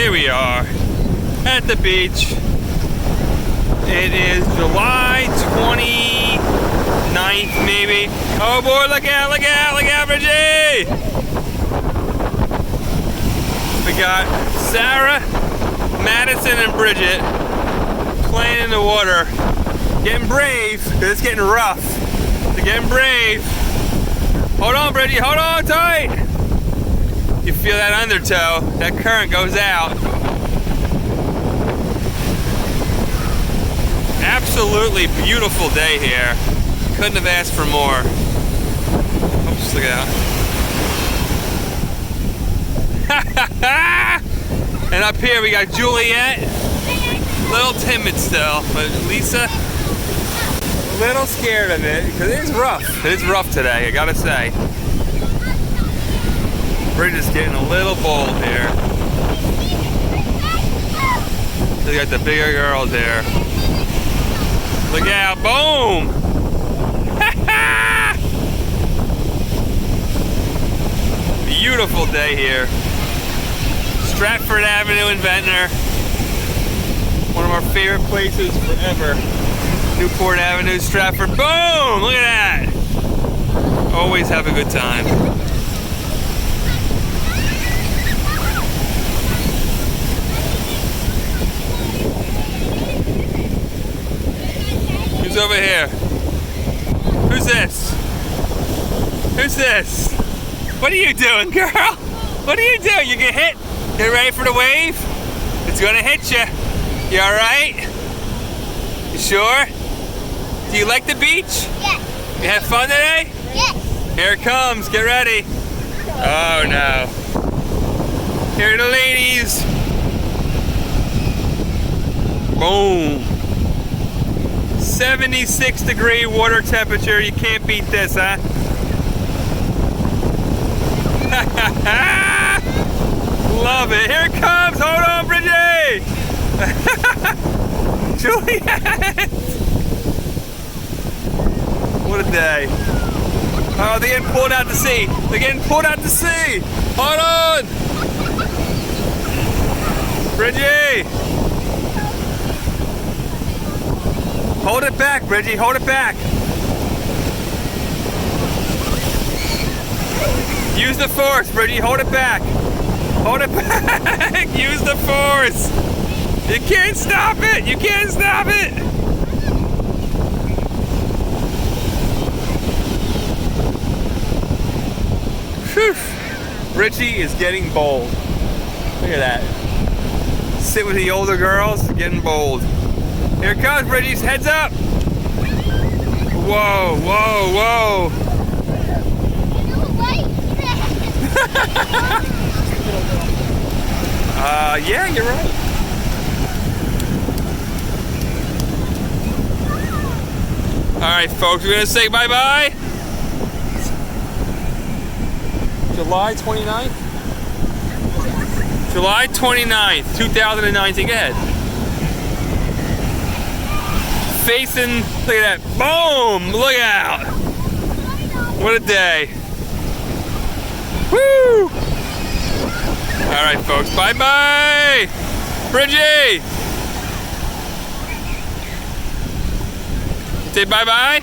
Here we are at the beach. It is July 29th, maybe. Oh boy, look out, look out, look out, Bridgie! We got Sarah, Madison, and Bridget playing in the water. Getting brave, because it's getting rough. They're getting brave. Hold on, Bridgie, hold on tight! You feel that undertow, that current goes out. Absolutely beautiful day here. Couldn't have asked for more. Oops, look out. And up here we got Juliet. A little timid still, but Lisa, a little scared of it because it is rough. It is rough today, I gotta say. Bridget's getting a little bold here. They got the bigger girls here. Look out, boom! Beautiful day here. Stratford Avenue in Ventnor. One of our favorite places forever. Newport Avenue, Stratford, boom! Look at that! Always have a good time. Who's over here? Who's this? Who's this? What are you doing, girl? What are you doing? You get hit? Get ready for the wave? It's gonna hit you. You alright? You sure? Do you like the beach? Yes. You had fun today? Yes. Here it comes. Get ready. Oh no. Here are the ladies. Boom. 76-degree water temperature. You can't beat this, huh? Love it. Here it comes. Hold on, Bridget. Juliet. What a day. Oh, they're getting pulled out to sea. They're getting pulled out to sea. Hold on. Bridgie. Hold it back, Bridgie. Hold it back. Use the force, Bridgie. Hold it back. Hold it back. Use the force. You can't stop it. You can't stop it. Whew. Bridgie is getting bold. Look at that. Sit with the older girls, getting bold. Here it comes, Bridgie. Heads up. Whoa, whoa, whoa. Yeah, you're right. Alright, folks, we're going to say bye-bye. July 29th? July 29th, 2019. Go ahead. Facing, look at that. Boom! Look out! What a day. Woo! Alright, folks. Bye-bye! Bridgie! Say bye-bye.